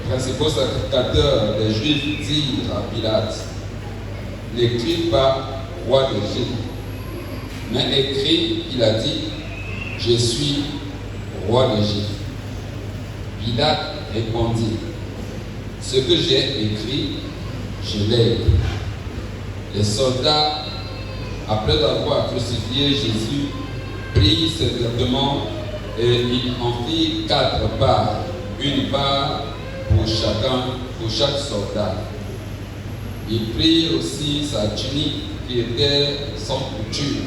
principaux sacrificateurs des Juifs dirent à Pilate, n'écris pas roi des Juifs, mais écrit, il a dit, je suis roi des Juifs. Pilate répondit, ce que j'ai écrit, je l'ai écrit. Les soldats, après avoir crucifié Jésus, prirent ses vêtements et ils en firent 4 parts, une part pour chaque soldat. Ils prirent aussi sa tunique qui était sans couture,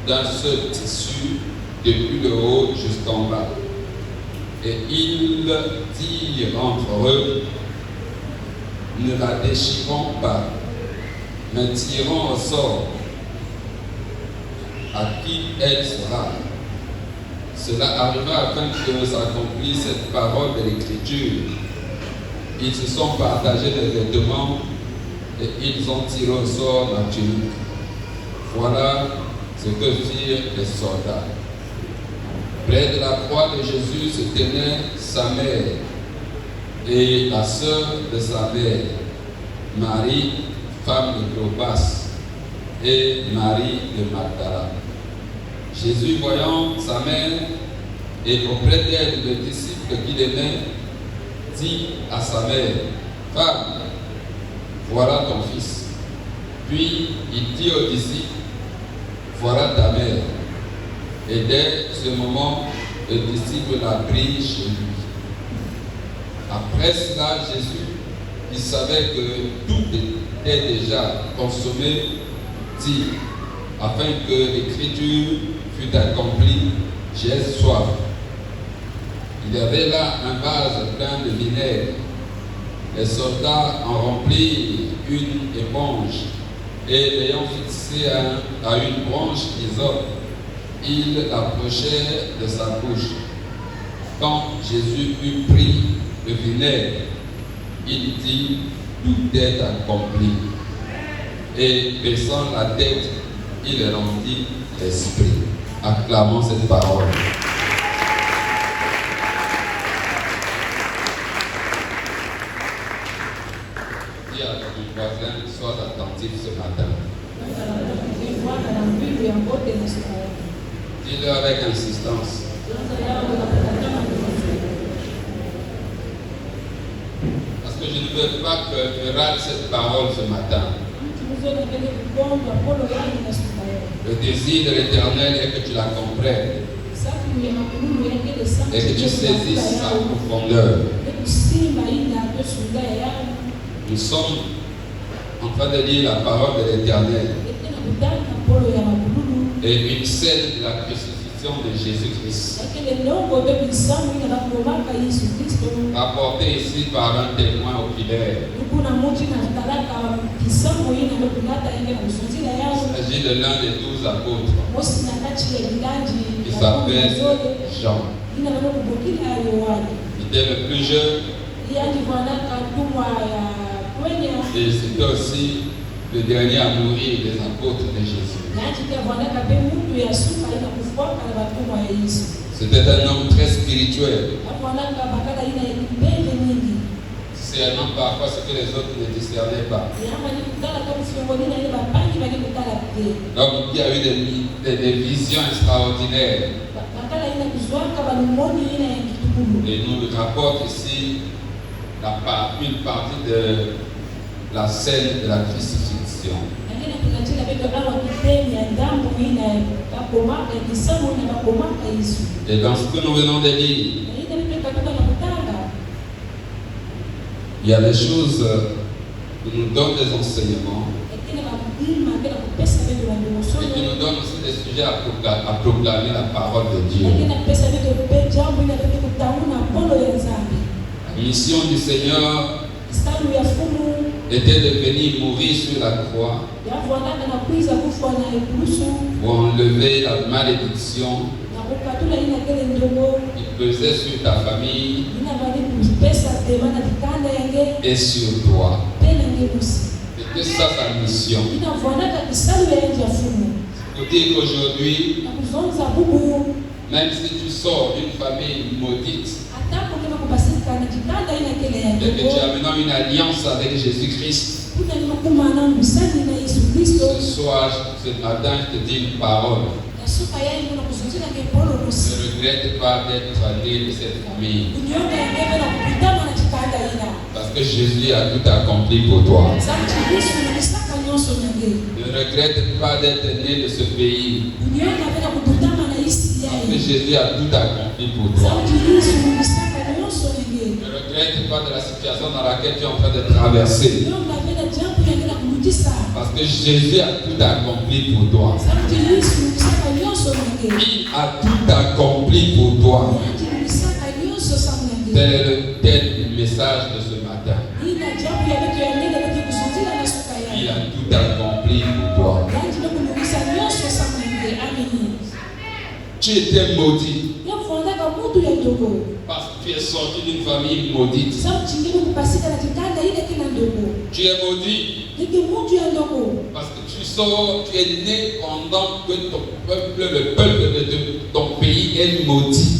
d'un seul tissu depuis le haut jusqu'en bas. Et ils dirent entre eux, ne la déchirons pas, mais tirons au sort à qui elle sera. Cela arriva afin que s'accomplisse cette parole de l'Écriture. Ils se sont partagés les vêtements et ils ont tiré au sort la tunique. Voilà ce que firent les soldats. Près de la croix de Jésus se tenait sa mère et la sœur de sa mère, Marie, femme de Clopas, et Marie de Magdala. Jésus, voyant sa mère et auprès d'elle le disciple qu'il aimait, dit à sa mère, femme, voilà ton fils. Puis il dit au disciple, voilà ta mère. Et dès ce moment, le disciple l'a pris chez lui. Après cela, Jésus, qui savait que tout était déjà consommé, dit, afin que l'Écriture fût accomplie, j'ai soif. Il y avait là un vase plein de vinaigre. Les soldats en remplirent une éponge et l'ayant fixée à une branche d'hysope, ils l'approchèrent de sa bouche. Quand Jésus eut pris le vinaigre, il dit, tout est accompli. Et baissant la tête, il rendit l'esprit. Acclamons cette parole. Dis à ton voisin, sois attentif ce matin. Dis-le avec insistance. Parce que je ne veux pas que tu rates cette parole ce matin. Le désir de l'Éternel est que tu la comprennes et que tu saisisses sa profondeur. Nous sommes en train de lire la parole de l'Éternel et une scène de la crucifixion de Jésus-Christ, rapportée ici par un témoin oculaire. Il s'agit de l'un des 12 apôtres. Il s'appelle Jean. Il était le plus jeune. Et c'était aussi le dernier à mourir des apôtres de Jésus. C'était un homme très spirituel. C'est un homme parfois ce que les autres ne discernaient pas. Donc il y a eu des visions extraordinaires. Et nous rapporte ici une partie de la scène de la crucifixion. Et dans ce que nous venons de lire, il y a des choses qui nous donnent des enseignements et qui nous donnent aussi des sujets à proclamer la parole de Dieu. La mission du Seigneur était de venir mourir sur la croix pour enlever la malédiction qui pesait sur ta famille et sur toi. C'était ça sa mission. Pour dire qu'aujourd'hui, même si tu sors d'une famille maudite, et que tu as maintenant une alliance avec Jésus-Christ. Ce soir, ce matin, je te dis une parole. Ne regrette pas d'être né de cette famille. Parce que Jésus a tout accompli pour toi. Ne regrette pas d'être né de ce pays. Parce que Jésus a tout accompli pour toi. Ne regrette pas de la situation dans laquelle tu es en train de traverser. Parce que Jésus a tout accompli pour toi. Il a tout accompli pour toi. Tel est le message de ce matin. Il a tout accompli pour toi. Tu étais maudit. Parce que tu es sorti d'une famille maudite. Tu es maudit. Parce que tu es né pendant que ton peuple, le peuple de ton pays est maudit.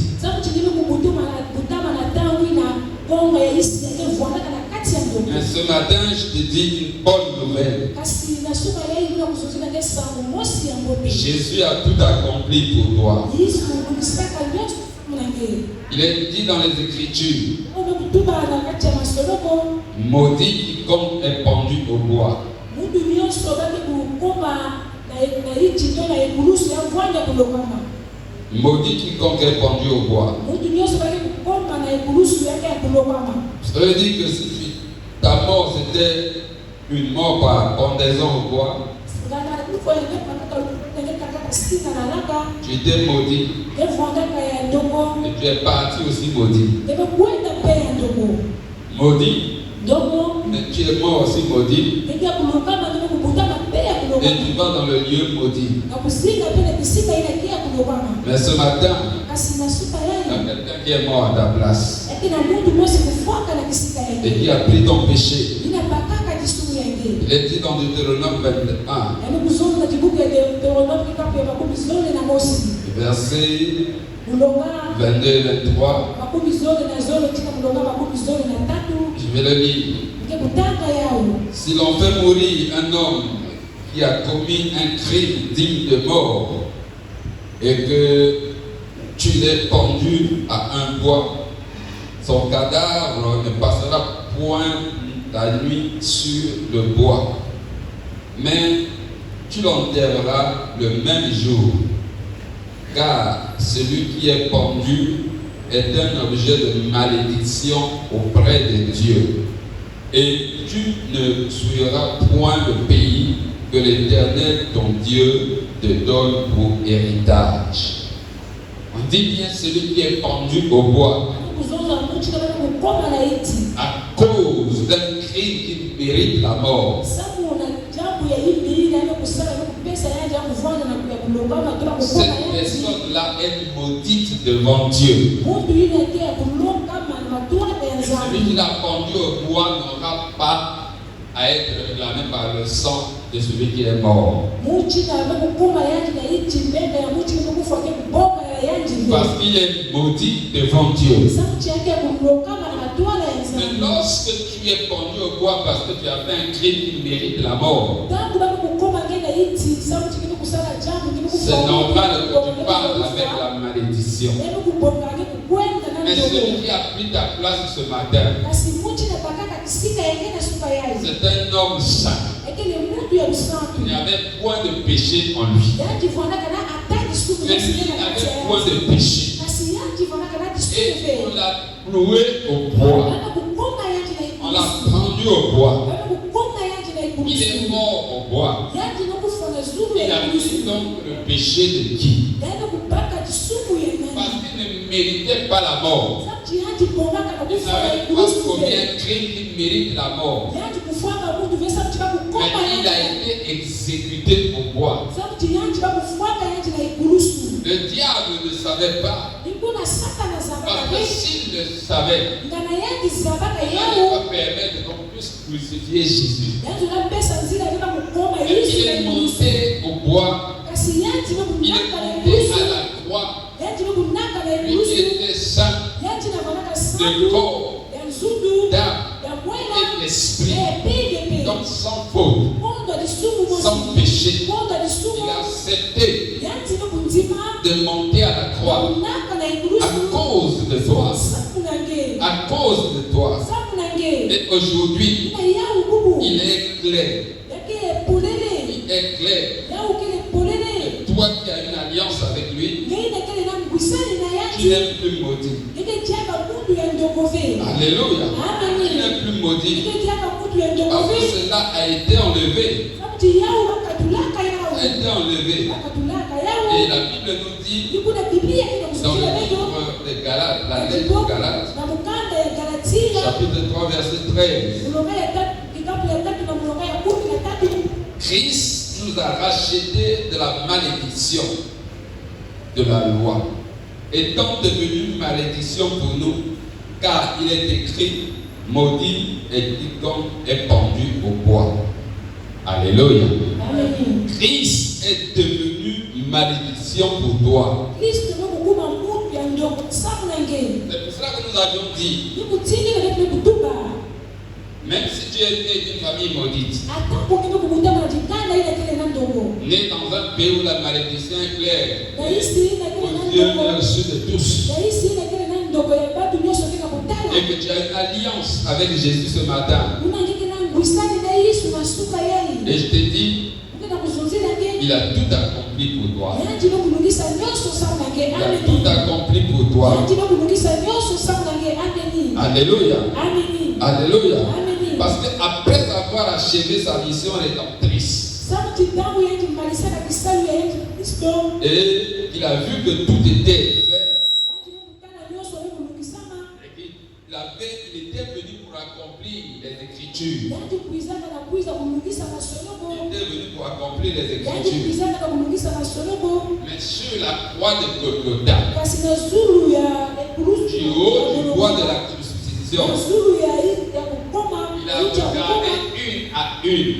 Mais ce matin, je te dis une bonne nouvelle. Jésus a tout accompli pour toi. Il est dit dans les Écritures, maudit quiconque est pendu au bois. Maudit quiconque est pendu au bois. Ça veut dire que si ta mort c'était une mort par pendaison au bois, tu étais maudit et tu es parti aussi maudit. Maudit, mais tu es mort aussi maudit et tu vas dans le lieu maudit. Mais ce matin, il y a quelqu'un qui est mort à ta place et qui a pris ton péché. Il est dit dans Deutéronome 21, versets 22 et 23. Je vais le lire. Si l'on fait mourir un homme qui a commis un crime digne de mort et que tu l'aies pendu à un bois, son cadavre ne passera point la nuit sur le bois, mais tu l'enterreras le même jour, car celui qui est pendu est un objet de malédiction auprès de Dieu, et tu ne souilleras point le pays que l'Éternel ton Dieu te donne pour héritage. On dit bien celui qui est pendu au bois à cause d'un crime qui mérite la mort. Cette personne-là est maudite devant Dieu. Celui qui l'a pendu au bois n'aura pas à être réclamé par le sang de celui qui est mort. Parce qu'il est maudit devant Dieu. Mais lorsque tu es pendu au bois parce que tu as fait un crime qui mérite la mort, c'est normal que tu parles avec la malédiction. Mais celui qui a pris ta place ce matin, c'est un homme saint. Il n'y avait point de péché en lui. Mais lui, il n'avait point de péché. Et on l'a cloué au bois. On l'a pendu au bois. Il est mort au bois. Il a pris donc le péché de qui? Parce qu'il ne méritait pas la mort. Il n'avait pas commis un crime qui mérite la mort. Mais il a été exécuté au bois. Le diable ne savait pas. Parce que s'il le savait, il n'allait pas permettre qu'on puisse crucifier Jésus. Et il est monté au bois. Il est monté à la croix. Lui qui était saint de corps, d'âme et l'esprit. Donc sans faute, sans péché, il a accepté de monter à la croix à cause de toi. À cause de toi. Et aujourd'hui, il est clair. Il est clair. Et toi qui as une alliance avec lui, tu n'es plus maudit. Alléluia. Tu n'es plus maudit. Parce que cela a été enlevé. Ça a été enlevé. Et la Bible nous dit dans le livre de Galates, la lettre de Galates, chapitre 3, verset 13. Christ nous a rachetés de la malédiction de la loi, étant devenu malédiction pour nous, car il est écrit, maudit est quiconque est pendu au bois. Alléluia. Amen. Christ est devenu malédiction pour toi. C'est pour cela que nous avions dit, même si tu es né d'une famille maudite, né dans un pays où la malédiction est claire, aux yeux reçus de tous, et que tu as une alliance avec Jésus ce matin, et je te dis, il a tout accompli pour toi. Il a tout accompli pour toi. Alléluia. Alléluia. Parce qu'après avoir achevé sa mission rédemptrice, et il a vu que tout était fait, il était venu pour accomplir les Écritures. Il était venu pour accomplir les Écritures. Mais sur la croix de Golgotha, du haut du bois de la crucifixion, il a regardé une à une,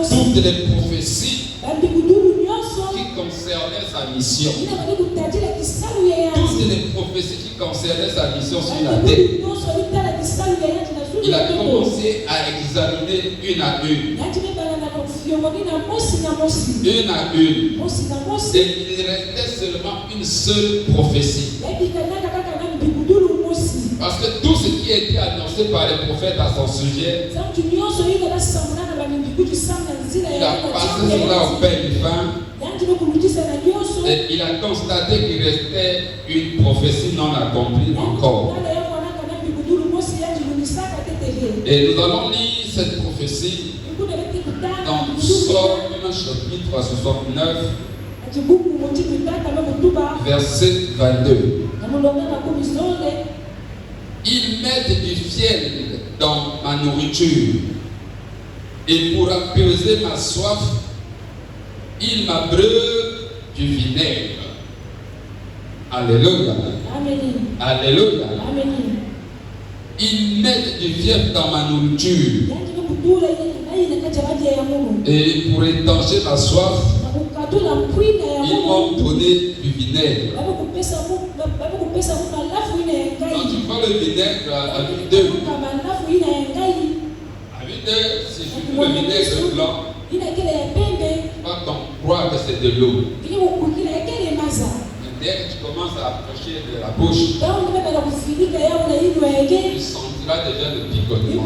toutes les prophéties qui concernaient sa mission. Toutes les prophéties qui concernaient sa mission sur la terre. Il a commencé à examiner une à une. Une à une. Et il restait seulement une seule prophétie. Parce que tout ce qui a été annoncé par les prophètes à son sujet, il a passé cela au Père du fin. Et il a constaté qu'il restait une prophétie non accomplie encore. Et nous allons lire cette prophétie dans Psaume chapitre 69, verset 22. Ils mettent du fiel dans ma nourriture, et pour apaiser ma soif, ils m'abreuvent du vinaigre. Alléluia. Amen. Alléluia. Amen. Ils mettent du fiel dans ma nourriture, et pour étancher ma soif, ils m'ont donné du vinaigre. Quand tu vois le vinaigre à vue d'œil, si tu veux le vinaigre blanc, tu vas croire que c'est de l'eau. Dès que tu commences à approcher de la bouche, tu sentiras déjà le picotement. Tu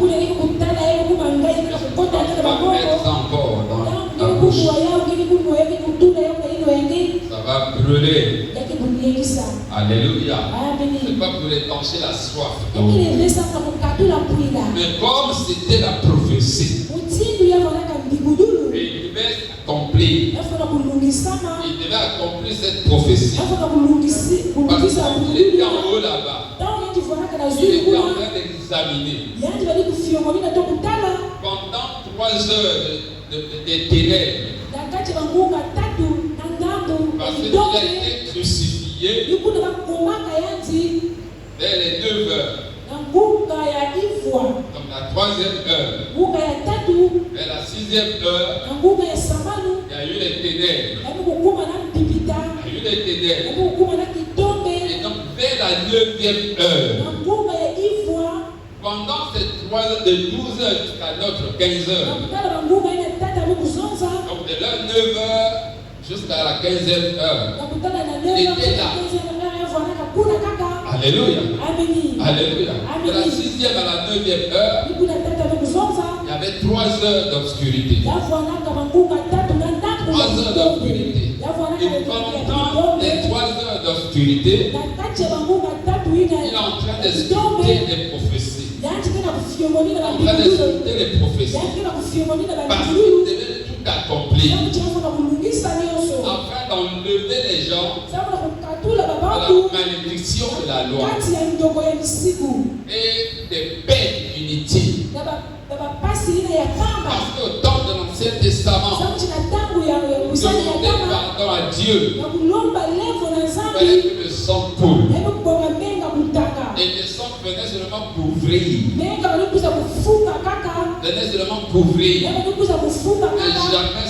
vas mettre ça encore dans la bouche. Ça va brûler. Alléluia. C'est pas pour étancher la soif. Mais comme c'était la prophétie, il devait accomplir. Il devait accomplir cette prophétie. Parce qu'il était en haut là-bas. Il était en train d'examiner. Pendant 3 heures de ténèbres. Parce qu'il a été crucifié vers les 9 heures. Comme la 3e heure. Vers la 6e heure, il y a eu les ténèbres. Il y a eu les ténèbres. Et donc vers la 9e heure. Pendant ces 3 heures, de 12 heures jusqu'à notre 15 heures. Donc de l'heure 9 heures jusqu'à la 15e heure. Il était là. Alléluia. Alléluia. De la 6e à la 9e heure, il y avait 3 heures d'obscurité. 3 heures d'obscurité. Et pendant les 3 heures d'obscurité, il est en train d'expliquer les prophéties. En train d'expliquer les prophéties. Parce qu'il devait tout accomplir. Afin d'enlever les gens de la malédiction de la loi et des peines inutiles. Parce qu'au temps de l'Ancien Testament, demander pardon à Dieu, il fallait que le sang coule. Et le sang venait seulement couvrir. Venait seulement couvrir. Et jamais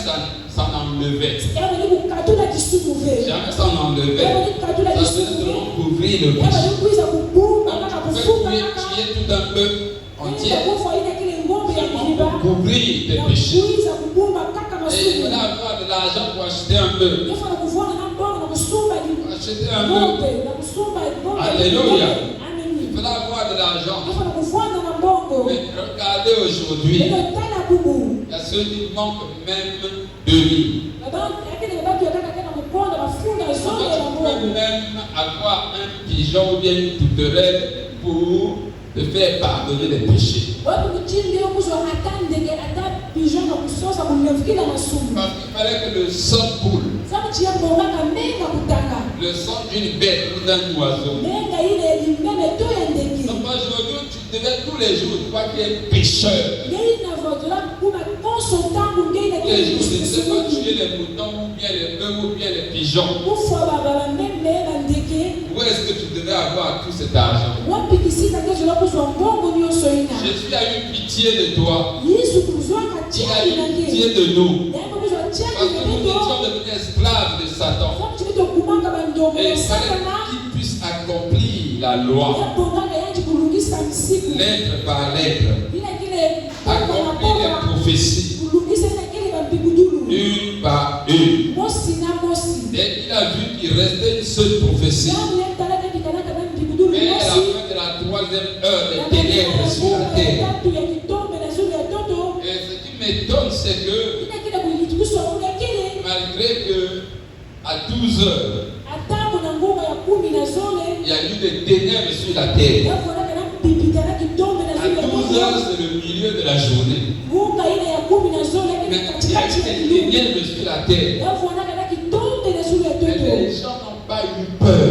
ça n'enlevait. Jamais ça n'enlevait. Ça venait seulement couvrir le péché. Donc tu peux tuer tout un peuple entier. Seulement pour couvrir tes péchés. Et il fallait avoir de l'argent pour acheter un peu. Acheter un peu. Alléluia. Il fallait avoir de l'argent. Mais regardez aujourd'hui, il y a ceux qui manquent même de lui. Tu peux même avoir un pigeon ou bien une pouterelle pour te faire pardonner les péchés. Parce qu'il fallait que le sang coule. Le sang d'une bête ou d'un oiseau. Donc aujourd'hui, tu devais tous les jours, tu vois qu'il y a un pécheur. Tous les jours, tu ne sais pas tuer les moutons ou bien les bœufs ou bien les pigeons. Où est-ce que tu devais avoir tout cet argent? Jésus a eu pitié de toi. Il a eu pitié de nous. Parce que nous étions devenus esclaves de Satan. Et il fallait qu'il puisse accomplir la loi. Lettre par lettre. Accomplir les prophéties. Une par une. Et il a vu qu'il restait une seule prophétie. Mais à la fin de la 3e heure, les ténèbres sur la terre. Et ce qui m'étonne, c'est que malgré que à 12 heures, il y a eu des ténèbres sur la terre. À 12 heures, c'est le milieu de la journée. Mais il y a eu des ténèbres sur la terre. Et les gens n'ont pas eu peur.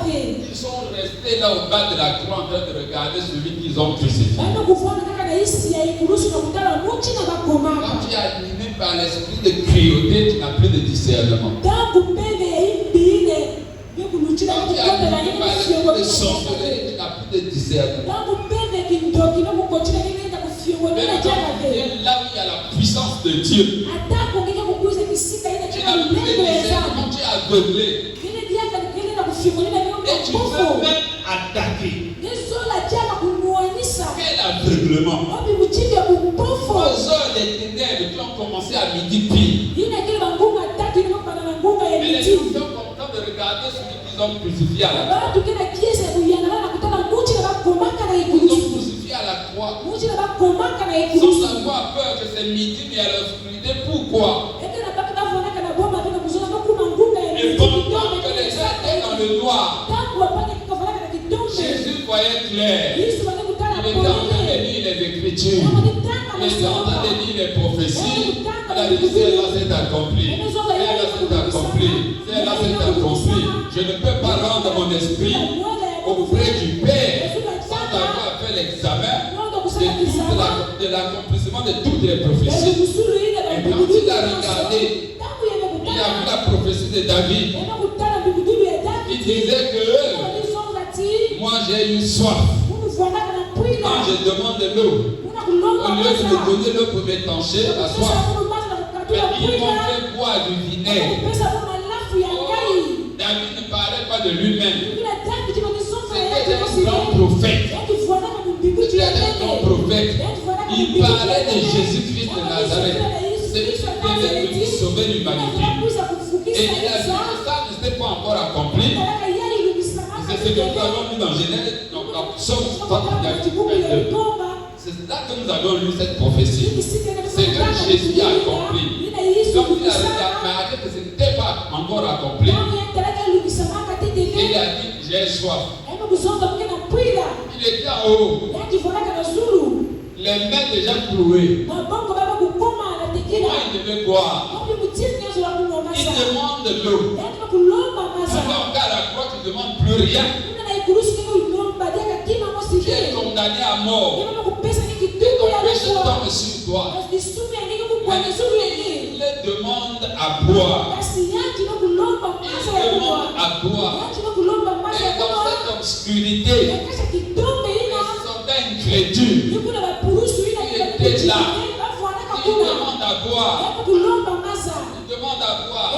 Ils sont restés là au bas de la croix en train de regarder celui qu'ils ont crucifié. Quand tu es animé par l'esprit de cruauté, tu n'as plus de discernement. Quand tu es animé par l'esprit de sorcellerie, tu n'as plus de discernement. Mais quand tu viens là où il y a la puissance de Dieu, tu n'as plus de discernement, tu es aveuglé. Et tu peux même attaquer. Quel aveuglement! Aux heures des ténèbres qui ont commencé à midi pile. Et les gens sont contents de regarder celui qu'ils ont crucifié à la croix. Ils ont crucifié à la croix. Sans avoir peur que c'est midi, mais à l'obscurité. Pourquoi? Et pendant que les gens étaient dans le noir, Jésus voyait clair. Il était en train de lire les Écritures. Il était en train de lire les prophéties. Il a dit, c'est là, c'est accompli. C'est là, c'est accompli. C'est là, c'est accompli. Je ne peux pas rendre mon esprit auprès du Père sans avoir fait l'examen de l'accomplissement de toutes les prophéties. Et quand il a regardé, il a vu la prophétie de David. Il disait que moi j'ai eu soif. Quand je demande de l'eau, au lieu de me donner l'eau pour m'étancher la soif, mais ils m'ont fait boire du vinaigre. Oh, David ne parlait pas de lui-même. C'était un grand prophète. C'était un grand prophète. Il parlait de Jésus-Christ de Nazareth. Celui qui est venu sauver l'humanité. Et il a dit que ça ne s'était pas encore accompli. C'est ce que nous avons lu dans Genèse, donc en Psaume 22. C'est là que nous avons lu cette prophétie. C'est que Jésus a accompli. Donc il a remarqué que ce n'était pas encore accompli. Et il a dit, j'ai soif. Il était en haut. Les mains déjà clouées. Comment il devait boire? Il demande de l'eau. Alors qu'à la croix, tu ne demandes plus rien. Tu es condamné à mort. Et ton péché tombe sur toi. Il demande à boire. Il demande à boire. Et dans cette obscurité, il sont incrédules. Il était là. Il demande à boire. Il demande à boire.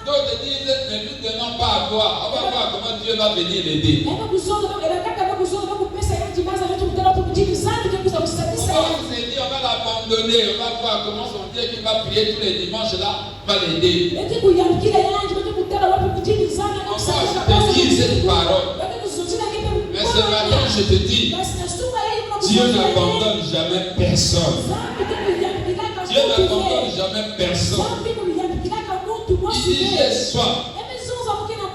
D'autres disent, ne lui donnons pas à boire. On va voir comment Dieu va venir l'aider. On va vous aider, on va l'abandonner. On va voir comment son Dieu qui va prier tous les dimanches là va l'aider. Encore je te dis cette parole. Mais ce matin je te dis, Dieu n'abandonne jamais personne. Dieu n'abandonne jamais personne. Il dit j'ai soif.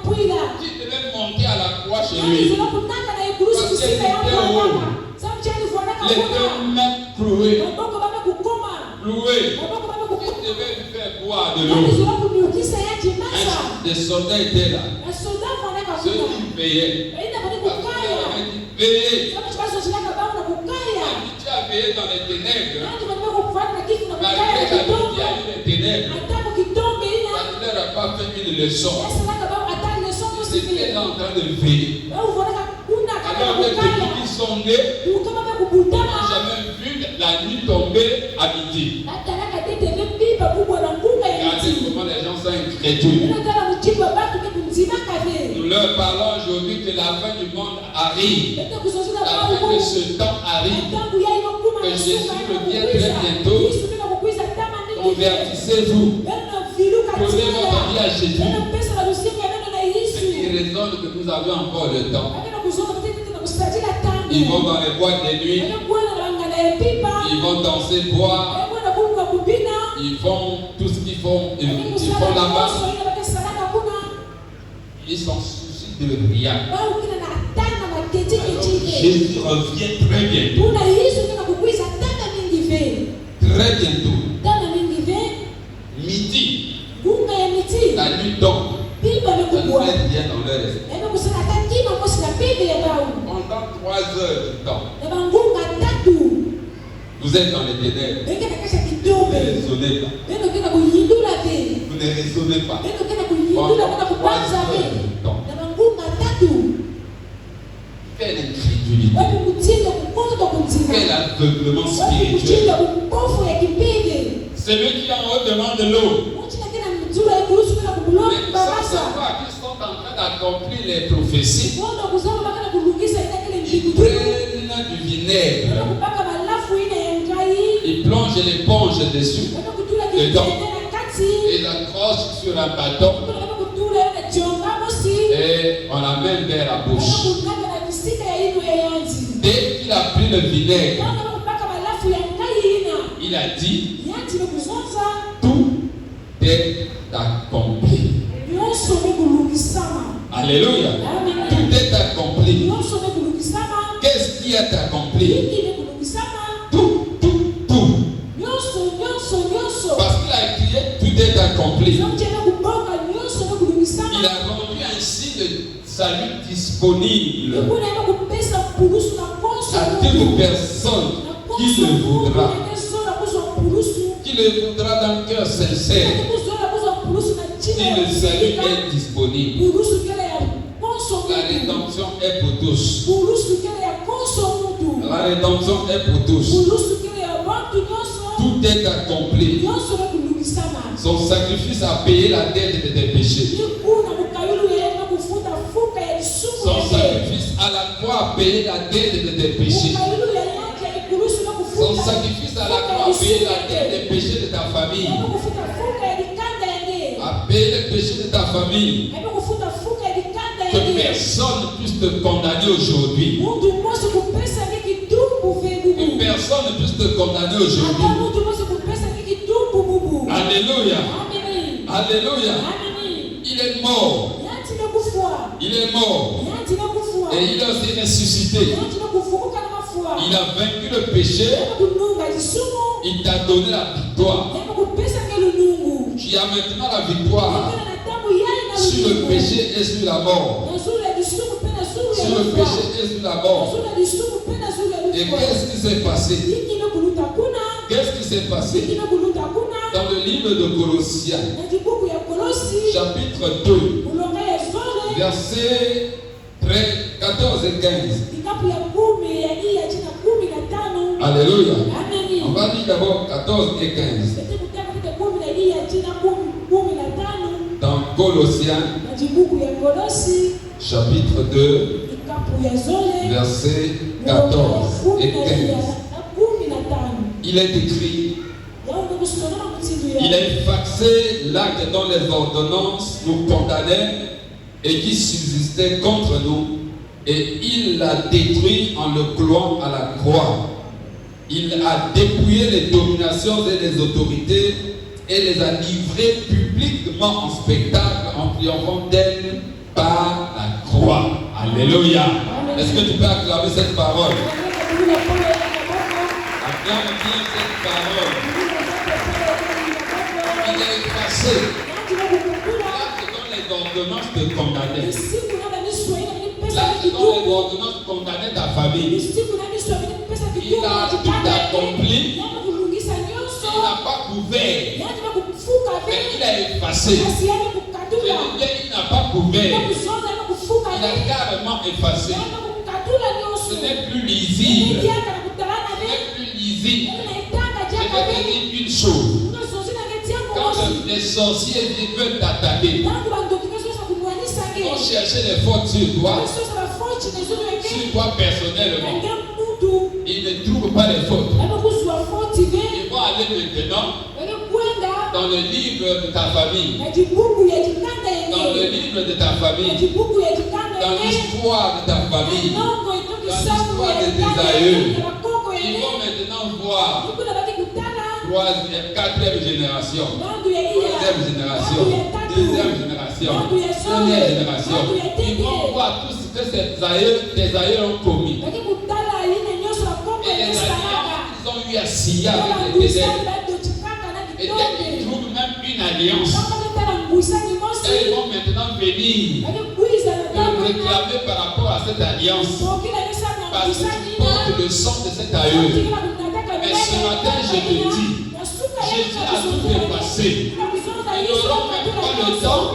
Tu devais monter à la croix chez lui. Parce qu'il était haut. Les deux mains clouées. Clouées. Tu devais lui faire boire de l'eau. Des soldats étaient là. Ceux qui payaient. Parce qu'il avait dit payer. Tu as veillé dans les ténèbres. Malgré la vie qui a eu les ténèbres. Ça ne leur a pas fait une leçon. C'était là en train de veiller. Alors que depuis qu'ils sont nés, ils n'ont jamais vu la nuit tomber à midi. Regardez comment les gens sont incrédules. Nous leur parlons aujourd'hui que la fin du monde arrive. La fin de ce temps arrive. Que Jésus revient très bientôt. Convertissez-vous. Prenez votre vie à Jésus. Il raisonne que nous avons encore le temps. Ils vont dans les boîtes de nuit. Ils vont danser, boire. Ils font tout ce qu'ils font. Ils font là-bas. Ils s'en soucient de rien. Alors, Jésus revient très bientôt. Très bientôt. Midi. La nuit tombe. Ça ne fait rien dans leur esprit. Pendant 3 heures du temps, vous êtes dans les ténèbres. Vous ne raisonnez pas. Vous ne raisonnez pas. Pendant 3 heures du temps. Quelle incrédulité. Quel aveuglement spirituel. Celui qui en haut demande de l'eau. Les gens savent pas qu'ils sont en train d'accomplir les prophéties. Ils prennent du vinaigre. Ils plongent l'éponge dessus. Dedans. Ils l'accrochent sur un bâton. Et on l'amène vers la bouche. Dès qu'il a pris le vinaigre, il a dit, tout est accompli. Alléluia. Tout est accompli. Qu'est-ce qui est accompli? Tout. Parce qu'il a crié, tout est accompli. Il a rendu un signe de salut disponible à toute personne qui le voudra. Qui le voudra d'un cœur sincère. Si le salut est disponible, la rédemption est pour tous. La rédemption est pour tous. Tout est accompli. Son sacrifice a payé la dette de tes péchés. croix a payé la dette de tes péchés. Son sacrifice à la croix a payé la dette des péchés de ta famille. A payé les péchés de ta famille. Que personne ne puisse te condamner aujourd'hui. Que personne ne puisse te condamner aujourd'hui. Alléluia. Alléluia. Il est mort. Il est mort. Et il a aussi ressuscité. Il a vaincu le péché. Il t'a donné la victoire. Tu as maintenant la victoire sur le péché et sur la mort. Sur le péché et sur la mort. Et qu'est-ce qui s'est passé? Qu'est-ce qui s'est passé? Dans le livre de Colossiens, chapitre 2, versets 14 et 15. Alléluia. On va lire d'abord 14 et 15. Dans Colossiens, chapitre 2, versets 14 et 15. Il est écrit: il a effacé l'acte dont les ordonnances nous condamnaient et qui subsistait contre nous, et il l'a détruit en le clouant à la croix. Il a dépouillé les dominations et les autorités et les a livrées publiquement en spectacle en triomphant d'elles par la croix. Alléluia. Est-ce que tu peux acclamer cette parole? Acclame bien cette parole. Il est effacé. L'acte dont les ordonnances te condamnaient. L'acte dont les ordonnances condamnaient ta famille. Il a tout accompli. Il n'a pas couvert. Mais il a effacé. Il n'a pas couvert. Il a carrément effacé. Ce n'est plus lisible. Ce n'est plus lisible. Je vais te dire une chose. Quand les sorciers veulent t'attaquer, ils vont chercher les fautes sur toi personnellement. Ils ne trouvent pas les fautes. Ils vont aller maintenant dans le livre de ta famille. Dans le livre de ta famille. Dans l'histoire de ta famille. Dans l'histoire de tes aïeux. Ils vont maintenant voir troisième, quatrième génération, troisième génération, deuxième génération, première génération. Ils vont voir tout ce que tes aïeux ont commis. Et les alliances qu'ils ont eu à signer avec les ténèbres. Et dès qu'ils trouvent même une alliance, et ils vont maintenant venir te réclamer par rapport à cette alliance. Parce que tu portes le sang de cet aïeux. Mais ce matin, je te dis, Jésus a tout effacé. Ils n'auront même pas le temps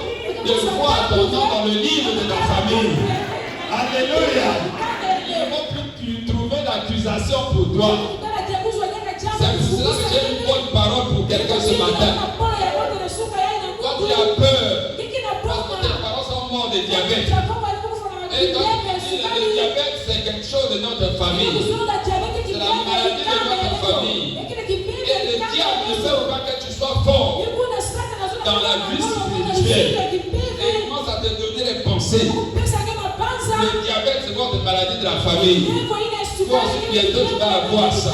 de voir ton nom dans le livre de ta famille. Alléluia. Ils ne vont plus trouver d'accusation pour toi. C'est pour cela que j'ai une bonne parole pour quelqu'un ce matin. Quand tu as peur, parce que tes parents sont morts de diabète. Et quand tu dis le diabète, c'est quelque chose de notre famille. C'est la maladie de notre famille. Et le diable ne veut pas que tu sois fort dans la vie spirituelle. Et il commence à te donner les pensées. Le diabète, c'est votre maladie de la famille. Toi aussi, bientôt tu vas avoir ça.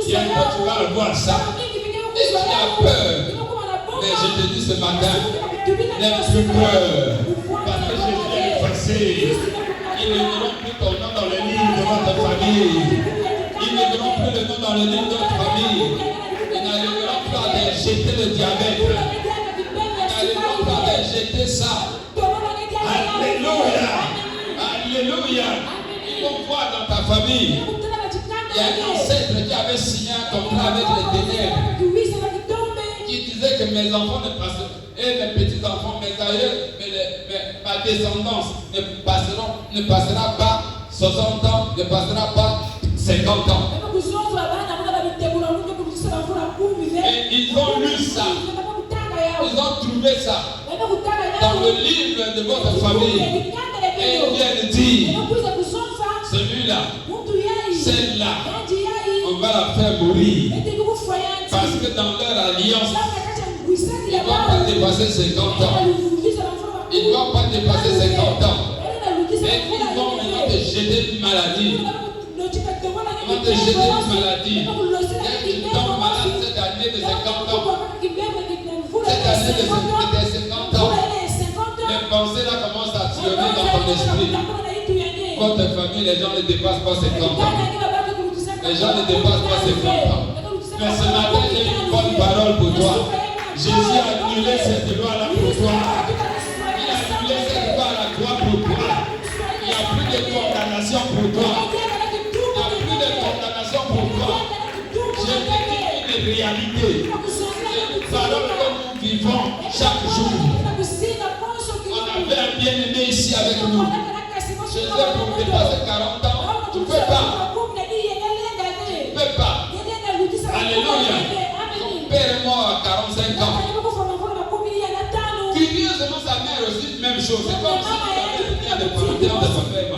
Bientôt tu vas avoir ça. Et tu as peur. Mais je te dis ce matin, n'aie plus peur. Parce que Jésus est effacé. Ils ne verront plus ton nom dans le livre de votre famille. Ils ne verront plus le nom dans le livre de votre famille. Ils n'arriveront pas à jeter le diabète. Ils n'arriveront pas à jeter ça. Alléluia. Alléluia. Ils vont voir dans ta famille. Il y a un ancêtre qui avait signé un contrat avec les ténèbres. Qui disait que mes enfants ne passeront, et mes petits-enfants, mes aïeux, ma descendance ne passera pas 60 ans, ne passera pas 50 ans. Et ils ont lu ça. Ils ont trouvé ça dans le livre de votre famille. Et ils viennent dire celui-là, celle-là, on va la faire mourir. Parce que dans leur alliance, il ne doit pas dépasser 50 ans. Il ne doit pas dépasser 50 ans. Et ils vont maintenant te jeter une maladie. Ils vont te jeter une maladie. Dès qu'ils tombent malades cette année de 50 ans, cette année de 50 ans, les pensées là commencent à sillonner dans ton esprit. Votre famille, les gens ne dépassent pas 50 ans. Les gens ne dépassent pas 50 ans. Mais ce matin, j'ai une bonne parole pour toi. Jésus a annulé cette loi-là pour toi. Il a annulé cette loi à la croix pour toi. Il n'y a plus de condamnation pour toi. Il n'y a plus de condamnation pour toi. Je te dis une réalité. C'est une parole que nous vivons chaque jour. On avait un bien-aimé ici avec nous. Je sais pour dépasser 40 ans, tu ne peux pas. Tu ne peux pas. Alléluia. Son père est mort à 45 ans. Curieusement, sa mère aussi, même chose. C'est comme si il avait des parents de son père.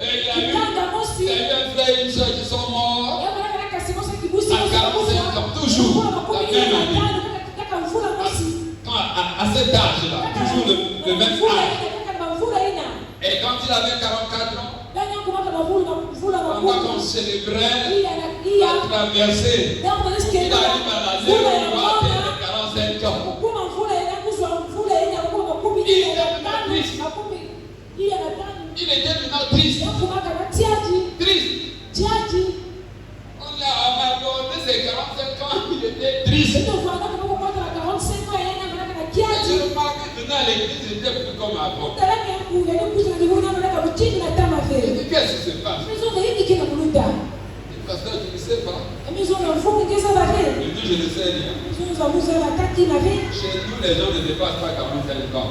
Et il a eu un frère et une soeur qui sont morts à 45 ans, toujours la même année. À cet âge-là, toujours le même âge. Et quand il avait 44 ans, pendant qu'on célébrait la traversée, il arrive à l'année où il va atteindre 45 ans. Il était maintenant triste. Triste. On a abordé ses 45 ans, il était triste. J'ai remarqué que dans l'église, il était plus comme avant. Qu'est-ce qui se passe? Le pasteur, tu ne sais pas. Il dit, je ne sais rien. Chez nous, les gens ne dépassent pas 45 ans.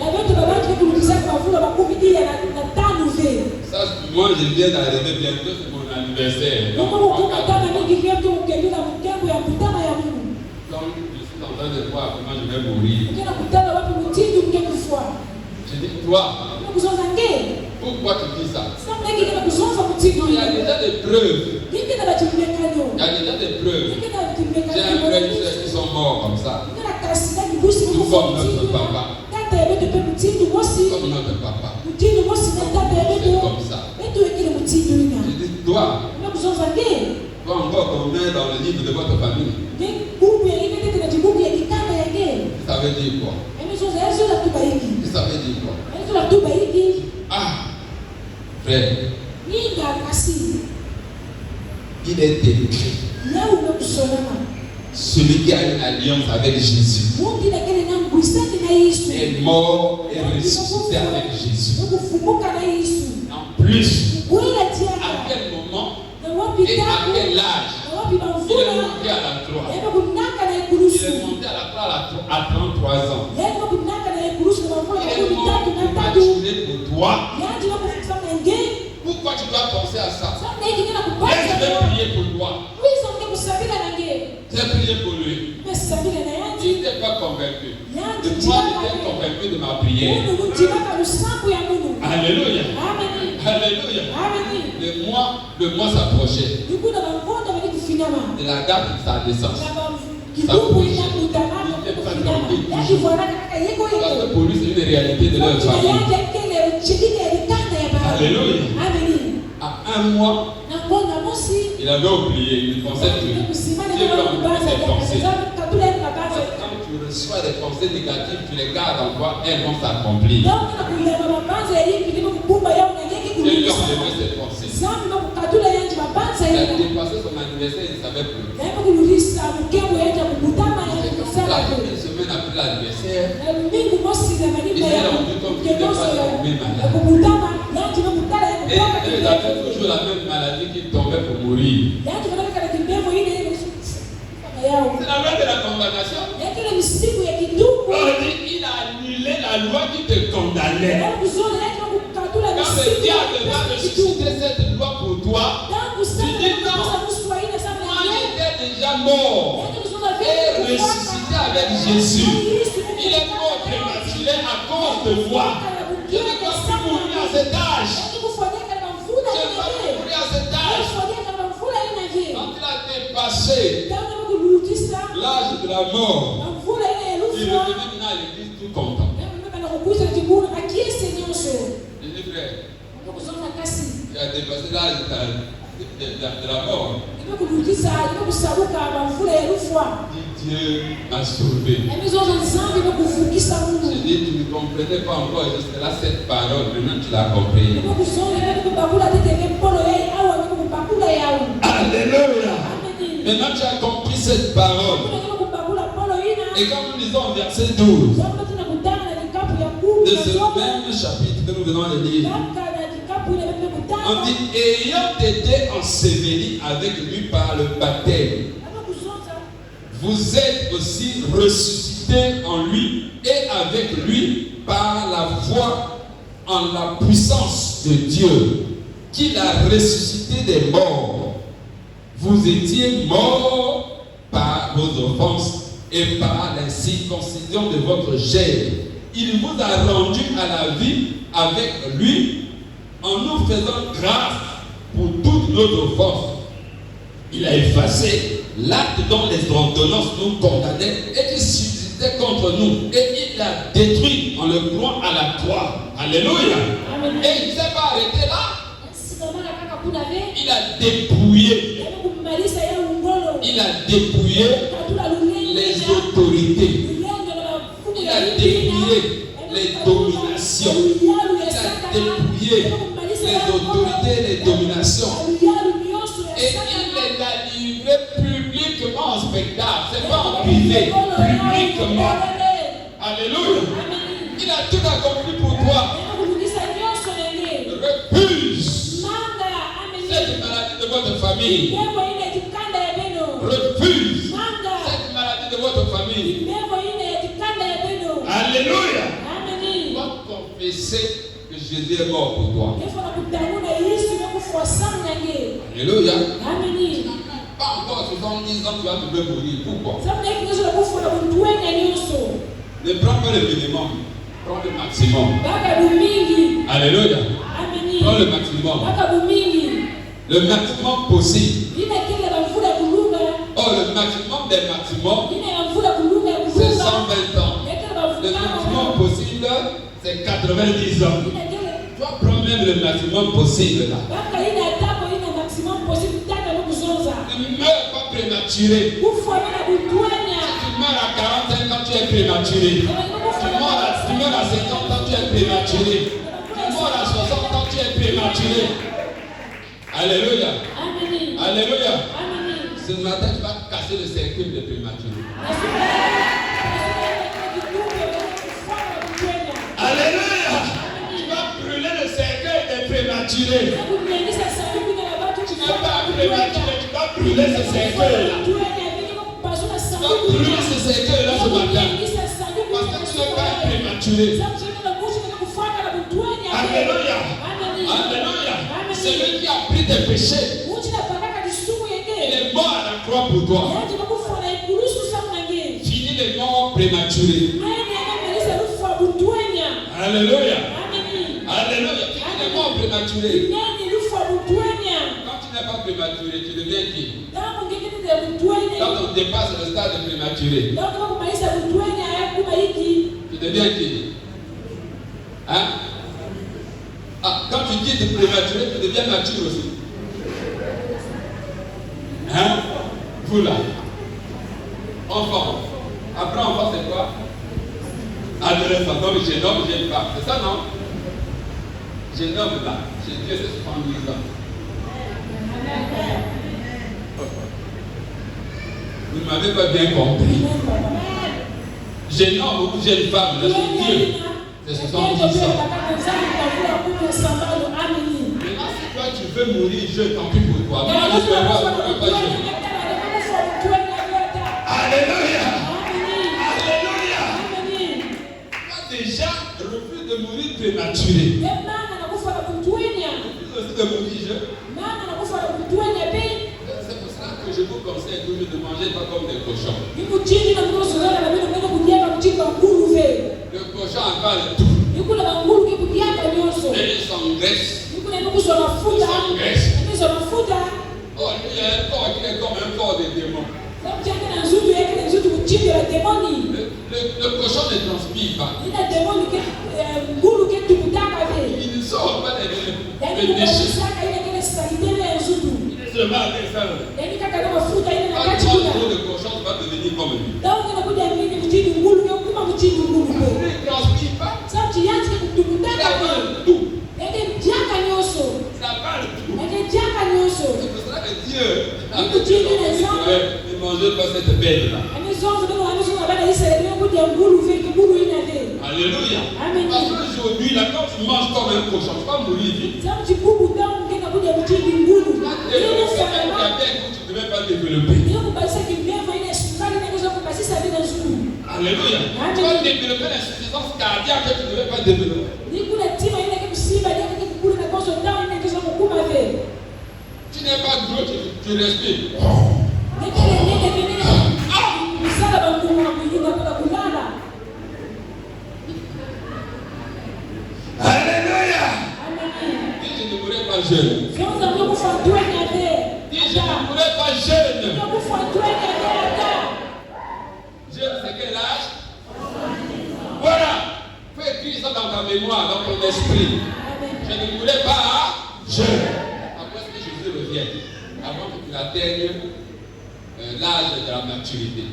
Ça, moi, je viens d'arriver bientôt, c'est mon anniversaire. Donc, je suis en train de voir comment je vais mourir. Je dis, toi, pourquoi tu dis ça? Il y a déjà des preuves. Il y a déjà des preuves. J'ai un frère et une soeur qui sont morts comme ça. Tout comme notre papa. Comme notre papa. C'est comme ça. Je dis, toi encore qu'on est dans le livre de votre famille. Ça veut dire quoi? Ça veut dire quoi? Ah, frère, il est écrit. Celui qui a une alliance avec Jésus est mort et ressuscité avec Jésus. En plus, à quel moment et à quel âge il est monté à la croix? Il est monté à la croix à 33 ans. Il est mort pour m'attirer pour toi. Pourquoi tu dois penser à ça? Laisse-le prier pour toi. J'ai prié pour lui. Il n'était pas convaincu. Et moi, j'étais convaincu de ma prière. Alléluia. Alléluia. Le mois s'approchait. De la date de sa naissance. Ça approchait. Il n'était pas tranquille toujours. Parce que pour lui, c'est une réalité de leur famille. Alléluia. À un mois, il avait oublié, il pensait que Dieu lui a oublié ses pensées. Quand tu reçois des pensées négatives, tu les gardes en toi, elles vont s'accomplir. Dieu lui a enlevé ses pensées. Il a dépassé son anniversaire, il ne savait plus. La première semaine après l'anniversaire, il s'est rendu compte qu'il n'était pas tombé malade. Et il avait toujours la même maladie qui tombait pour mourir. C'est la loi de la condamnation. Il a annulé la loi qui te condamnait. Quand le diable va ressusciter cette loi pour toi, tu dis non, moi j'étais déjà mort et ressuscité avec Jésus. Il est mort prématuré à cause de moi. Je ne dois plus mourir à cet âge. Je ne dois mourir à cet âge. Quand il a dépassé l'âge de la mort, il est venu maintenant à l'église tout content. Il dit frère, il a dépassé l'âge de la mort. Dieu m'a sauvé. J'ai dit, tu ne comprenais pas encore jusque-là cette parole, maintenant tu l'as compris. Alléluia. Maintenant tu as compris cette parole. Et quand nous lisons au verset 12 de ce même chapitre que nous venons de lire, on dit, ayant été ensevelis avec lui par le baptême, vous êtes aussi ressuscités en lui et avec lui par la foi en la puissance de Dieu, qui l'a ressuscité des morts. Vous étiez morts par vos offenses et par la circoncision de votre chair. Il vous a rendu à la vie avec lui en nous faisant grâce pour toutes nos offenses. Il a effacé l'acte dont les ordonnances nous condamnaient et qui subsistait contre nous. Et il l'a détruit en le clouant à la croix. Alléluia. Amen. Et il ne s'est pas arrêté là. Il a dépouillé. Il a dépouillé les autorités. Il a dépouillé les dominations. Il a dépouillé les autorités et les dominations. Et il les a livrés publiquement en spectacle. C'est pas en privé, publiquement. Alléluia. Il a tout accompli pour toi. Refuse cette maladie de votre famille. Refuse cette maladie de votre famille. Alléluia. Tu dois confesser que Jésus est mort pour toi. Alléluia. Pas encore 70 ans, tu vas te mourir. Pourquoi? Ne prends pas le minimum, prends le maximum. Alléluia. Prends le maximum. Le maximum possible. Oh, le maximum des maximums, c'est 120 ans. Le maximum possible, c'est 90 ans. Tu prends même le maximum possible là. Ne meurs pas prématuré. Si tu meurs à 45 ans, tu es prématuré. Tu meurs à 50 ans, tu es prématuré. Tu meurs à 60 ans, tu es prématuré. Alléluia. Alléluia. Ce matin, tu vas casser le cercle de prématuré. Alléluia. Tu vas brûler le cercueil des prématurés. Tu n'es pas prématuré, tu vas brûler ce cercueil-là. Tu vas brûler ce cercueil-là ce matin. Parce que tu n'es pas prématuré. Alléluia. Alléluia. Celui qui a pris tes péchés, il est mort à la croix pour toi. Fini les morts prématurés. Alléluia. Alléluia. Fini les morts prématurés. Quand tu n'es pas prématuré, tu deviens qui? Quand on dépasse le stade de prématuré, tu deviens qui? Hein? Ah, quand tu quittes prématuré, tu deviens mature aussi. Hein? Vous là. Enfant. Après enfant, c'est quoi? Adolescent. Donc jeune homme, jeune femme. C'est ça, non? Jeune homme là. Chez Dieu, c'est 70 ans. Vous ne m'avez pas bien compris. Jeune homme ou jeune femme, là, chez Dieu, c'est 70 ans. Maintenant, si toi tu veux mourir, je tant pis pour toi. Moi, je ne peux pas jeune. Alléluia. Alléluia. Toi déjà, refuse de mourir prématuré. Refuse aussi de mourir jeune. C'est pour cela que je vous conseille toujours de manger pas comme des cochons. Le cochon avale tout. Et il s'engraisse. Il se graisse. Oh, il y a un corps qui est comme un corps de démon. Le cochon ne transpire pas. Il ne sort pas des déchets. Il est seulement avec ça. Quand tu vois le cochon, tu vas devenir comme lui. Il ne transpire pas. Il avale tout. Il avale tout. C'est pour cela que Dieu a dit ne mangez pas cette bête-là. Alléluia. Parce qu'aujourd'hui, là, quand tu manges comme un cochon, tu vas mourir vite. Tu ne devais pas développer. Alléluia. Tu vas développer l'insuffisance cardiaque que tu ne devais pas développer. Tu n'es pas gros, tu respires. Alléluia. Dis je ne mourrai pas jeune. Dis je ne mourrai pas jeune. Jeune c'est quel âge? Voilà. Fais écrire ça dans ta mémoire, dans ton esprit. Je ne mourrai pas jeune. Après que Jésus revienne, avant que tu atteignes l'âge de la maturité.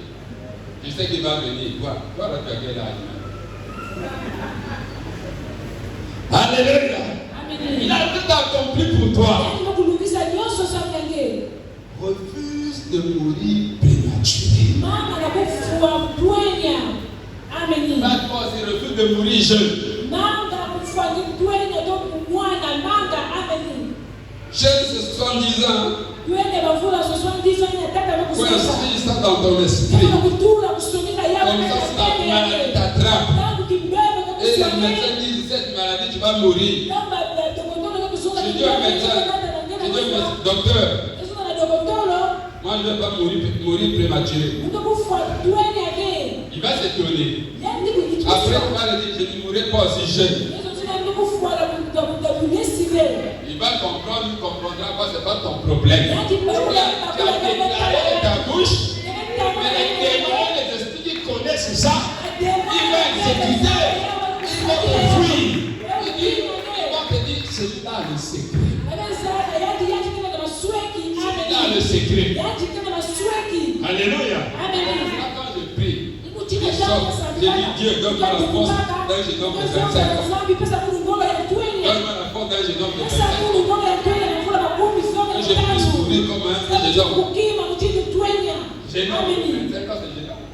Je sais qu'il va venir. Voilà, tu as quel âge? Alléluia. Il a tout accompli pour toi. Refuse de mourir prématuré. Maintenant, c'est refuse de mourir jeune. Jeune, c'est 70 ans. Faut inscrire ça dans ton esprit. Comme ça, si la maladie t'attrape. Et les médecins disent cette maladie, tu vas mourir. Je dis au médecin, docteur, moi je ne vais pas mourir prématuré. Il va s'étonner. Après, il va lui dire, je ne mourrai pas aussi jeune. Il va comprendre, il comprendra pas, c'est pas ton problème. Tu as déclaré ta bouche, mais les démons, les esprits qui connaissent ça, ils vont exécuter, ils vont te fuir. Ils vont te dire, c'est là le secret. C'est là le secret. Alléluia. Quand je prie, je sors, je dis Dieu, donne-moi la force d'un jeune homme de 25 ans. Donne-moi la force d'un jeune homme de 25 ans. Que je puisse mourir comme un jeune homme. Jeune homme de 25 ans, c'est jeune homme.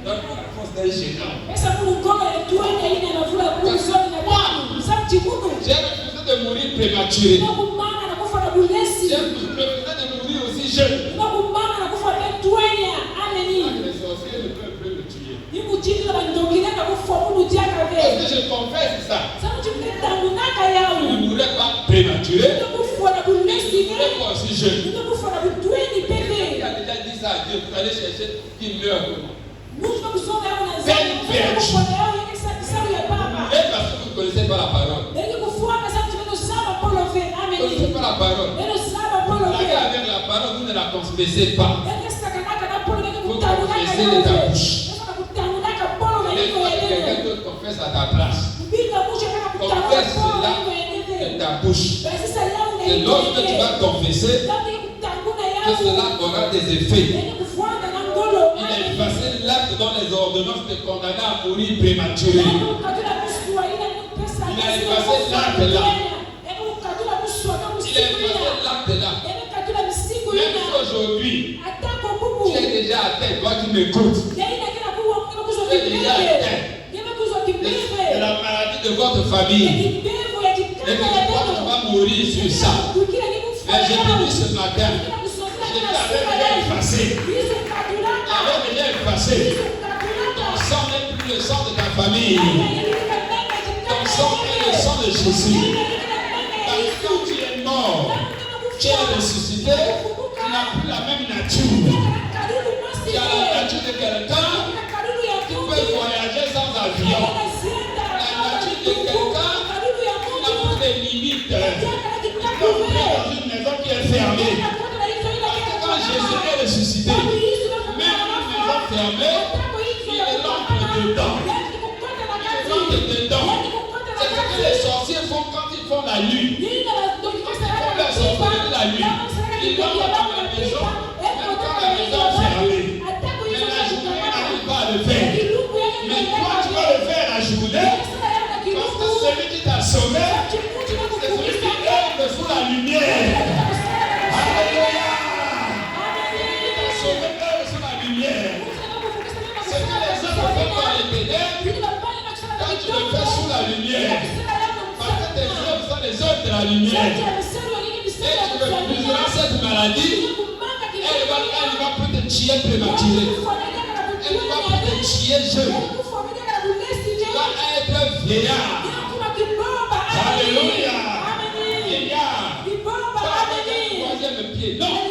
Donne-moi la force d'un jeune homme. J'ai refusé de mourir prématuré. J'ai refusé de mourir aussi jeune. Les sorciers ne peuvent plus me tuer. Parce que je confesse ça. Je ne mourrai pas prématuré. Je ne mourrai pas aussi jeune. Qui a déjà dit ça à Dieu? Vous allez chercher qui meurt pour moi. Et parce que vous ne connaissez pas la parole. Vous ne connaissez pas la parole. La guerre avec la parole, vous ne la confessez pas. Vous confessez de ta bouche. Laisse-moi que quelqu'un d'autre confesse à ta place. Confesse cela de ta bouche. Et lorsque tu vas confesser, que cela aura des effets. Il a effacé l'acte dont les ordonnances te condamnaient à mourir prématuré. Il a effacé l'acte là. Il a effacé l'acte là. Même si aujourd'hui, tu es déjà atteint, toi qui m'écoutes. Tu es déjà atteint de la maladie de votre famille. Et que tu crois que tu vas mourir sur ça. Mais j'ai dit ce matin, je t'avais déjà effacé. J'avais déjà effacé. Ton sang n'est plus le sang de ta famille. Ton sang est le sang de Jésus. Parce que quand tu es mort, tu es ressuscité, tu n'as plus la même nature. Tu as la nature de quelqu'un qui peut voyager sans avion. La nature de quelqu'un qui n'a plus de limites. La la nuit. Quand la nuit, il va dans la maison, même quand la maison est fermée. Mais la journée, il n'arrive pas à le faire. Mais toi, tu vas le faire la journée. Parce que celui qui t'a sauvé, c'est celui qui œuvre sous la lumière. Alléluia. Il t'a sauvé, œuvre sous la lumière. Ce que les hommes font dans les ténèbres, quand tu le fais sous la lumière, parce que tes œuvres sont les œuvres de la lumière. Et tu refuseras cette maladie, elle va peut te tuer prématuré. Elle va peut te tuer jeune. Tu vas être vieillard. Alléluia. Vieillard. Pas avec un troisième pied. Non. Avec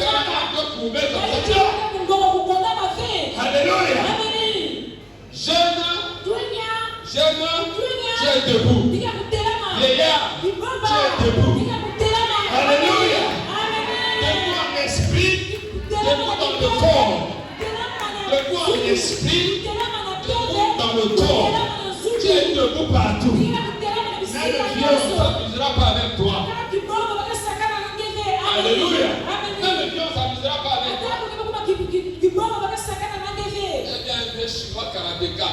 un peu courbé comme ça. Alléluia. Jeune, tu es debout. Vieillard, tu es debout. Alléluia. Debout en esprit, debout dans le corps. Debout en esprit, debout dans le corps. Tu es debout partout. Mais le vieux ne s'amusera pas avec toi. Alléluia. Mais le vieux ne s'amusera pas avec toi. Eh bien, un vieux chinois karatéka.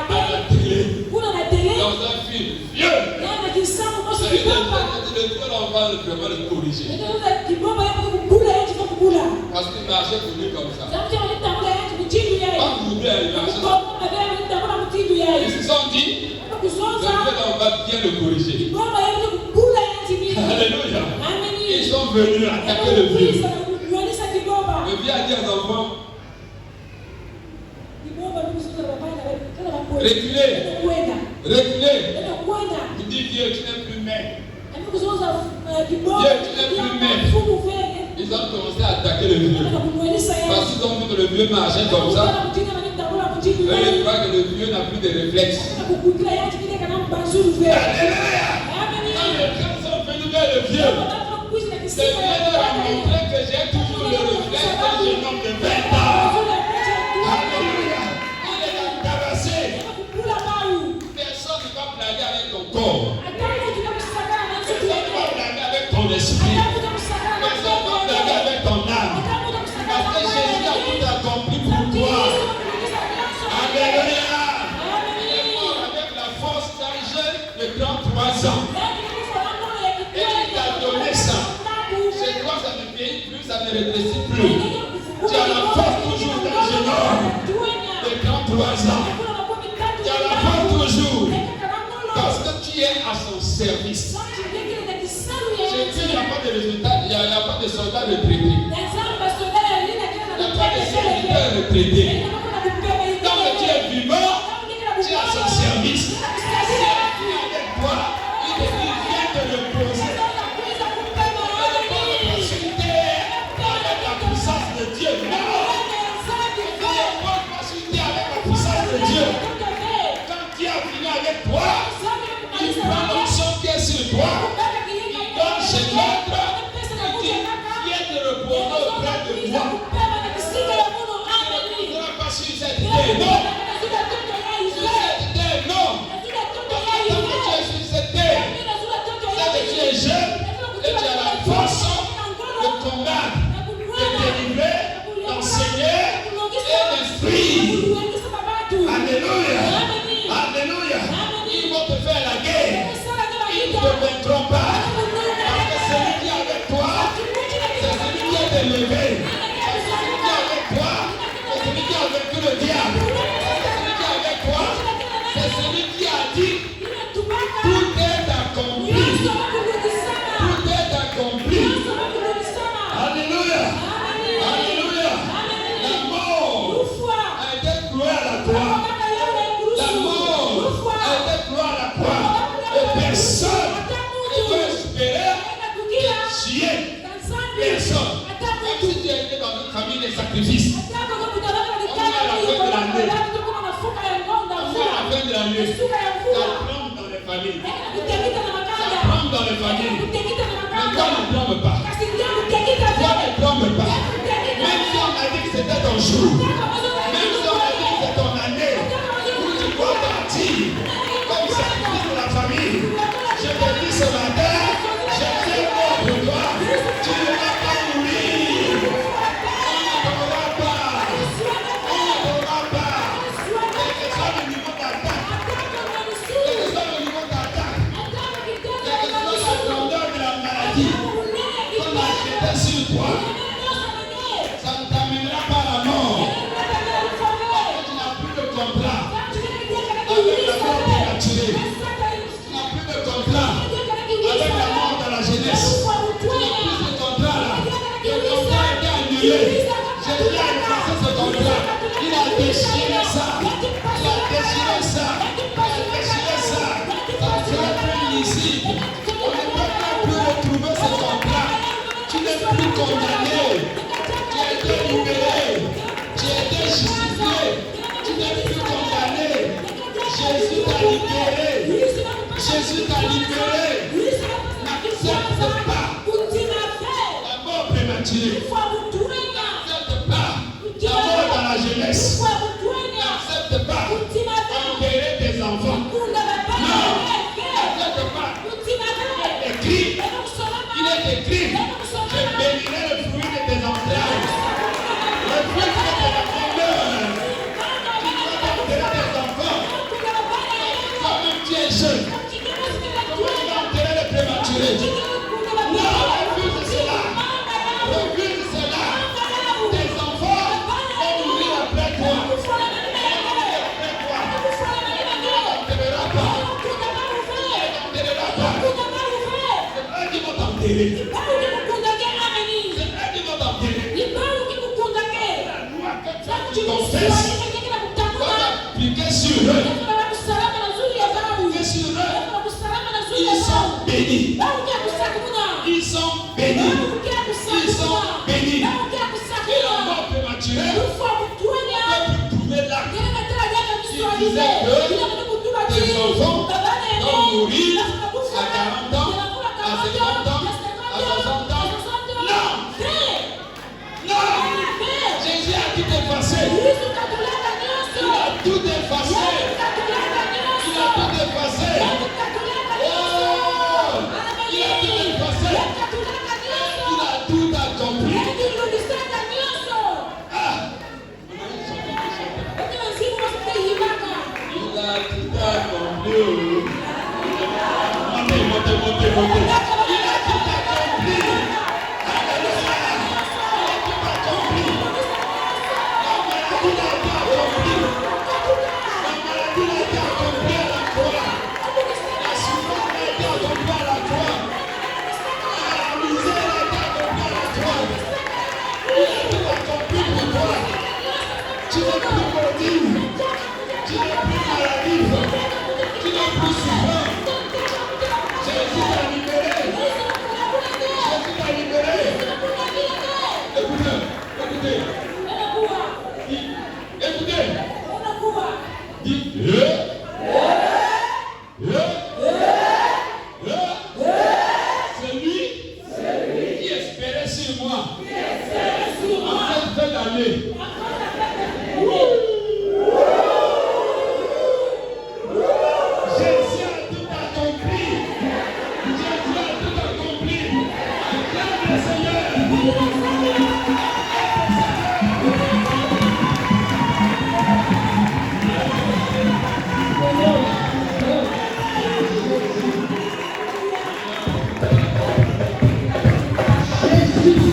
À la télé. Dans un film vieux. Le vieux, on va vraiment le corriger. Parce qu'il marchait pour lui comme ça. Pas pour lui, il marchait. Ils se sont dit, le vieux, on va bien le corriger. Alléluia. Ils sont venus attaquer le vieux. Le vieux a dit aux enfants, reculez. Reculez. Il dit, vieux, tu n'es plus maître. Vieux, tu n'es plus maître. Ils ont commencé à attaquer le vieux. Parce qu'ils ont vu que le vieux marchait comme ça. Eux, ils croient que le vieux n'a plus de réflexes. Alléluia. Quand les gens sont venus vers le vieux, le vieux leur a montré que j'ai toujours le réflexe d'un jeune homme de 20 ans. Alléluia. Il est tabassé. Personne ne va blaguer avec ton corps. Personne ne va blaguer avec ton esprit. Personne ne va blaguer avec ton âme. Parce que Jésus a tout accompli pour toi. Alléluia. Il est mort avec la force d'un jeune de 33 ans. Et il t'a donné ça. Chez toi, ça ne vieillit plus, ça ne rétrécit plus. Tu as la force toujours d'un jeune homme de 33 ans. Tu as la force toujours. Parce que tu es à son service. Chez Dieu, il n'y a pas de résultat, il n'y a pas de soldats retraités. Il n'y a pas de serviteurs retraités. Tant que tu es vivant, tu es à son service. Si elle est avec toi, il te dit, viens te reposer. Avec la puissance de Dieu. Non. Dieu. Quand Dieu a fini avec toi, il prend l'onction qui est sur toi, il donne chez l'autre, il dit, viens te reposer auprès de moi. Tu ne seras pas sur cette terre, non. Sur cette terre, non. Parce que tant que tu es sur cette terre, c'est que tu es jeune et tu as la force de combattre, de délivrer, d'enseigner et d'esprit. Alléluia. Alléluia. Ils vont te faire la guerre. Ils ne te vaincront pas. Parce que celui qui est avec toi, c'est celui qui est élevé. C'est celui qui est avec toi, c'est celui qui a vaincu le diable. C'est celui qui est avec toi, c'est celui qui a dit, tout est accompli. Tout est accompli. Alléluia. Alléluia. La mort a été clouée à la croix. La mort a été clouée à la croix. Et personne ne peut espérer tuer personne. Même si tu étais dans une famille de sacrifices. On va à la fin de l'année. On va à la fin de l'année. Ça plombe dans les familles. Ça plombe dans les familles. Mais toi ne plombe pas. Toi ne plombe pas. Même si on a dit que c'était ton jour. Même si ce contrat. Il a déchiré ça. Il a déchiré ça. Il a déchiré ça. Ça ne sera plus lisible. On ne peut plus retrouver ce contrat. Tu n'es plus condamné. Tu as été libéré. Tu as été justifié. Tu n'es plus condamné. Jésus t'a libéré. Jésus t'a libéré. N'accepte pas la mort prématurée. N'accepte pas la mort dans la jeunesse. N'accepte pas enterrer tes enfants. Non, n'accepte pas. Il est écrit, je bénirai le fruit de tes entrailles. Le fruit de tes enfants meurt. Tu vas enterrer tes enfants. Toi-même tu es jeune. Comment tu vas enterrer les prématurés? Non, refuse cela. Refuse cela. Tes enfants vont mourir après toi. Ils vont mourir après toi. Tu ne t'enterreras pas. Tu ne t'enterreras pas. C'est eux qui vont t'enterrer. C'est eux qui vont t'enterrer. La loi que tu confesses doit appliquer sur eux. Appliquer sur eux. Ils sont bénis. Ils sont bénis. Ils sont bénis. Et la mort prématurée peut prouver l'acte. Il disait que tes enfants vont mourir à 40 ans, à 50 ans, à 60 ans. Non! Non! Jésus a tout effacé. Il a tout effacé. Il a tout effacé. Oh! Il a tout effacé. Il a tout accompli. Ah! Il a tout accompli. Montez. Il a tout accompli. Alléluia. Il a tout accompli. La maladie a été accomplie. La maladie a été accomplie à la croix. La souffrance a été accomplie à la croix. La misère a été accomplie à la croix. Il a tout accompli pour toi. Tu n'es plus maudit. Tu n'es plus maladif. Tu n'es plus souffrant. Jésus t'a libéré. Jésus t'a libéré. Écoutez. Écoutez. Dites c'est lui qui espérait sur moi. En cette fin d'année. Jésus a tout accompli. Jésus a tout accompli. Acclame le Seigneur. Thank you.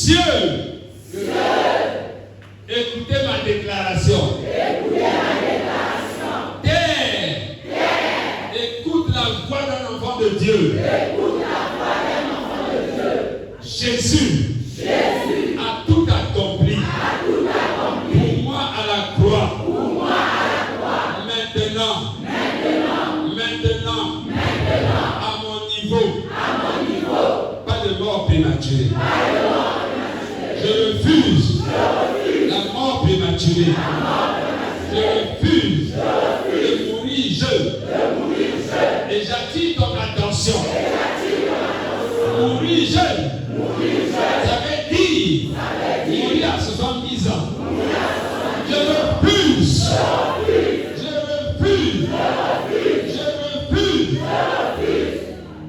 Cieux, écoutez ma déclaration. Terre, écoute la voix d'un enfant de Dieu. Jésus a tout accompli. Pour moi à la croix. Maintenant, à mon niveau, pas de mort prématurée. Je refuse la mort prématurée. Je refuse de mourir jeune. Et j'attire ton attention. Mourir jeune, ça veut dire mourir à 70 ans. Je refuse.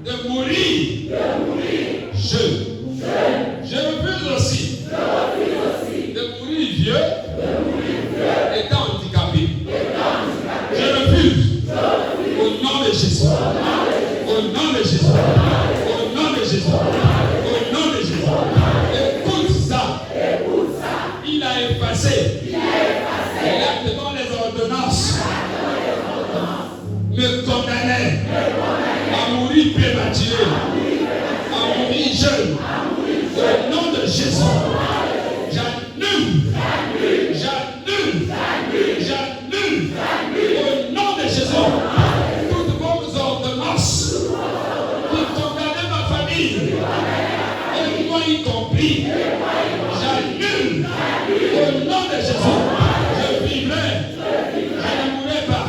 De mourir jeune. Je refuse aussi de mourir vieux étant handicapé. Je refuse au nom de Jésus. Au nom de Jésus. Au nom de Jésus. Au nom de Jésus. Écoute ça. Il a effacé. Il a devant les ordonnances. Me condamnait à mourir prématuré, à mourir jeune. Au nom de Jésus, j'annule. Au nom de Jésus, toutes vos ordonnances qui condamnaient ma famille, et moi y compris, j'annule. Au nom de Jésus, je vivrai, je ne mourrai pas.